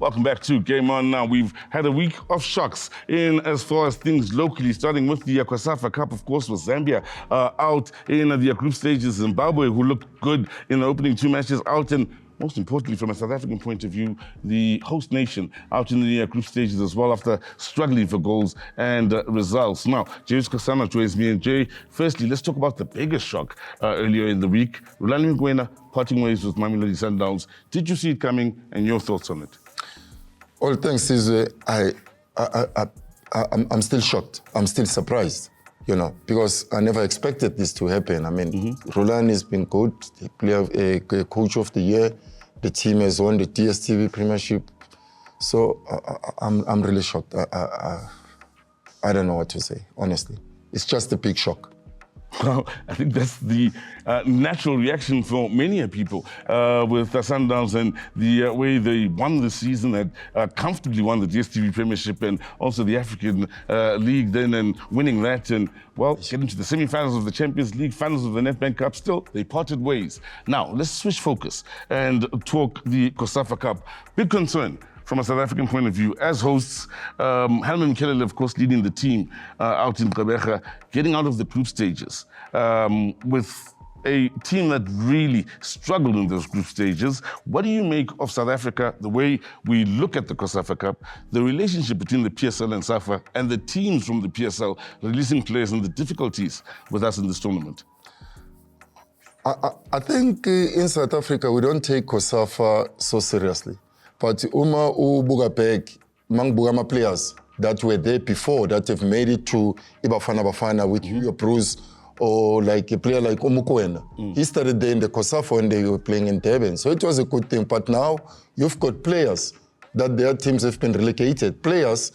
Welcome back to Game On Now. We've had a week of shocks in as far as things locally, starting with the COSAFA Cup, of course, with Zambia out in the group stages. Zimbabwe, who looked good in the opening two matches, out, and most importantly, from a South African point of view, the host nation out in the group stages as well after struggling for goals and results. Now, Jay Skhosana joins me. And Jay, firstly, let's talk about the biggest shock earlier in the week. Rulani Mokwena parting ways with Mamelodi Sundowns. Did you see it coming, and your thoughts on it? Well, thanks, Sizwe. I'm still shocked. I'm still surprised, because I never expected this to happen. I mean, Rulani has been good, coach of the year. The team has won the DSTV Premiership. So I'm really shocked. I don't know what to say, honestly. It's just a big shock. Well, I think that's the natural reaction for many people with the Sundowns and the way they won the season, that comfortably won the DSTV Premiership and also the African League then, and winning that, and, well, getting to the semi-finals of the Champions League, finals of the Nedbank Cup. Still, they parted ways. Now, let's switch focus and talk the COSAFA Cup. Big concern from a South African point of view, as hosts, Helman Kelele, of course, leading the team out in Gqeberha, getting out of the group stages with a team that really struggled in those group stages. What do you make of South Africa, the way we look at the COSAFA Cup, the relationship between the PSL and SAFA, and the teams from the PSL releasing players, and the difficulties with us in this tournament? I think in South Africa, we don't take COSAFA so seriously. But Uma ubuga back, Bugama players that were there before, that have made it to Bafana with Hugo Bruce, or like a player like Mokwena. He started there in the COSAFA when they were playing in Durban. So it was a good thing. But now you've got players that their teams have been relegated, players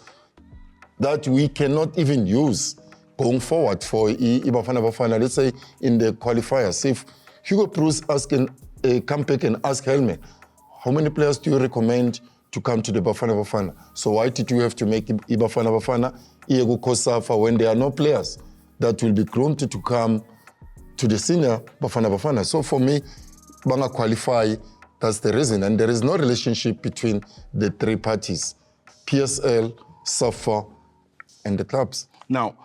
that we cannot even use going forward for Bafana, let's say in the qualifiers. If Hugo Bruce come back and ask Helme, how many players do you recommend to come to the Bafana? So why did you have to make Bafana Iego COSAFA when there are no players that will be groomed to come to the senior Bafana? So for me, Banga qualify, that's the reason. And there is no relationship between the three parties, PSL, SAFA, and the clubs. Now,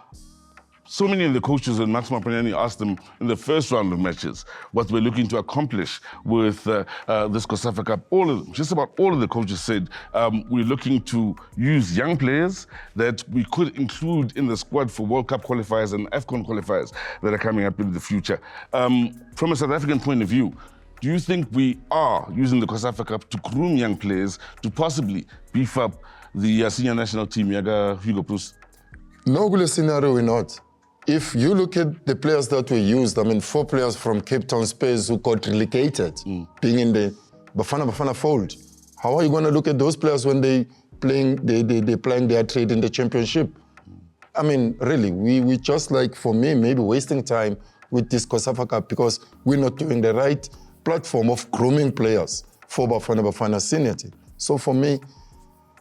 so many of the coaches, and Max Mapanani asked them in the first round of matches what we're looking to accomplish with this COSAFA Cup. All of them, just about all of the coaches said we're looking to use young players that we could include in the squad for World Cup qualifiers and AFCON qualifiers that are coming up in the future. From a South African point of view, do you think we are using the COSAFA Cup to groom young players to possibly beef up the senior national team, Yaga Hugo Bruce? No good scenario, we're not. If you look at the players that were used, 4 players from Cape Town Spurs who got relegated, being in the Bafana fold. How are you going to look at those players when they playing their trade in the championship? I mean, really, we just like, for me, maybe wasting time with this COSAFA Cup because we're not doing the right platform of grooming players for Bafana senior team. So for me,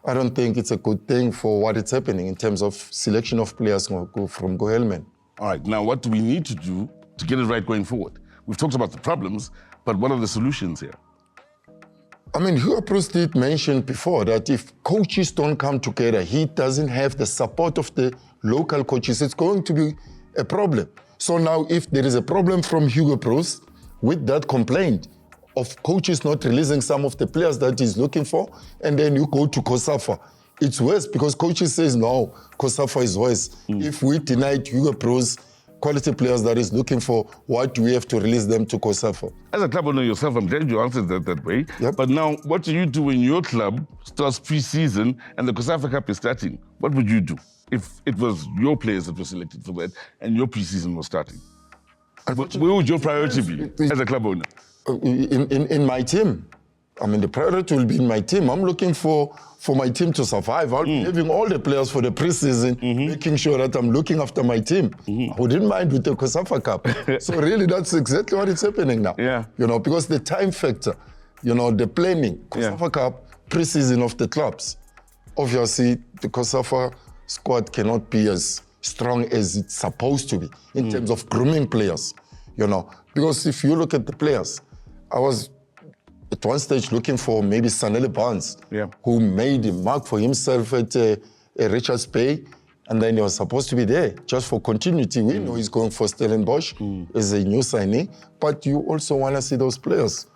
I don't think it's a good thing for what is happening in terms of selection of players from Gohelman. All right, now what do we need to do to get it right going forward? We've talked about the problems, but what are the solutions here? I mean, Hugo Bruce did mention before that if coaches don't come together, he doesn't have the support of the local coaches, it's going to be a problem. So now if there is a problem from Hugo Bruce with that complaint of coaches not releasing some of the players that he's looking for, and then you go to COSAFA, it's worse because coaches says, no, COSAFA is worse. If we denied Hugo Bruce quality players that he's looking for, why do we have to release them to COSAFA? As a club owner yourself, I'm glad you answered that way. Yep. But now, what do you do when your club starts pre-season and the COSAFA Cup is starting? What would you do if it was your players that were selected for that and your pre-season was starting? Where would your priority be as a club owner? In my team. I mean, the priority will be in my team. I'm looking for my team to survive. I'll be having all the players for the preseason, making sure that I'm looking after my team. I wouldn't mind with the COSAFA Cup. So really, that's exactly what is happening now. Yeah. Because the time factor, the planning, COSAFA Cup, preseason of the clubs. Obviously, the COSAFA squad cannot be as strong as it's supposed to be in terms of grooming players, Because if you look at the players, I was at one stage looking for maybe Sanele Barnes, Yeah. who made a mark for himself at Richards Bay, and then he was supposed to be there just for continuity. We know he's going for Stellenbosch as a new signee, but you also want to see those players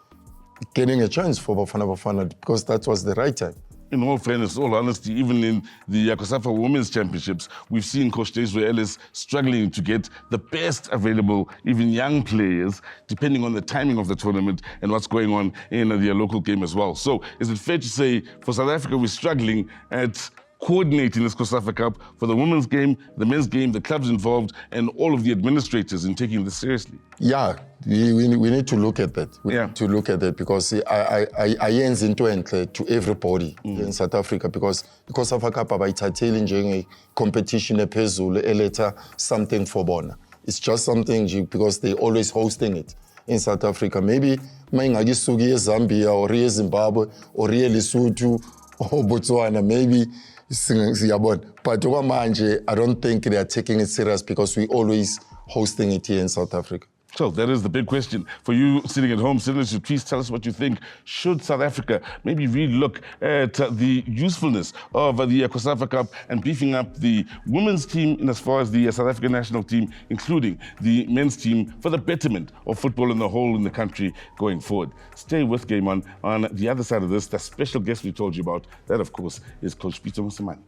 getting a chance for Bafana because that was the right time. In all fairness, all honesty, even in the COSAFA Women's Championships, we've seen Coach Sizwe Ellis struggling to get the best available, even young players, depending on the timing of the tournament and what's going on in their local game as well. So is it fair to say for South Africa, we're struggling at coordinating this COSAFA Cup for the women's game, the men's game, the clubs involved, and all of the administrators in taking this seriously? Yeah, we need to look at that. We Yeah. need to look at that because I ends into to everybody in South Africa because the COSAFA Cup abayithatheli njenge competition ephezulu eletha something for bona. It's just something because they always hosting it in South Africa. Maybe mayingakisuki eZambia or eZimbabwe or eLesotho or Botswana, maybe but manje, I don't think they are taking it serious because we always hosting it here in South Africa. So that is the big question. For you sitting at home, Senator, please tell us what you think. Should South Africa maybe relook at the usefulness of the COSAFA Cup and beefing up the women's team in as far as the South African national team, including the men's team, for the betterment of football in the whole in the country going forward? Stay with Game On. On the other side of this, the special guest we told you about, that of course is Coach Pitso Mosimane.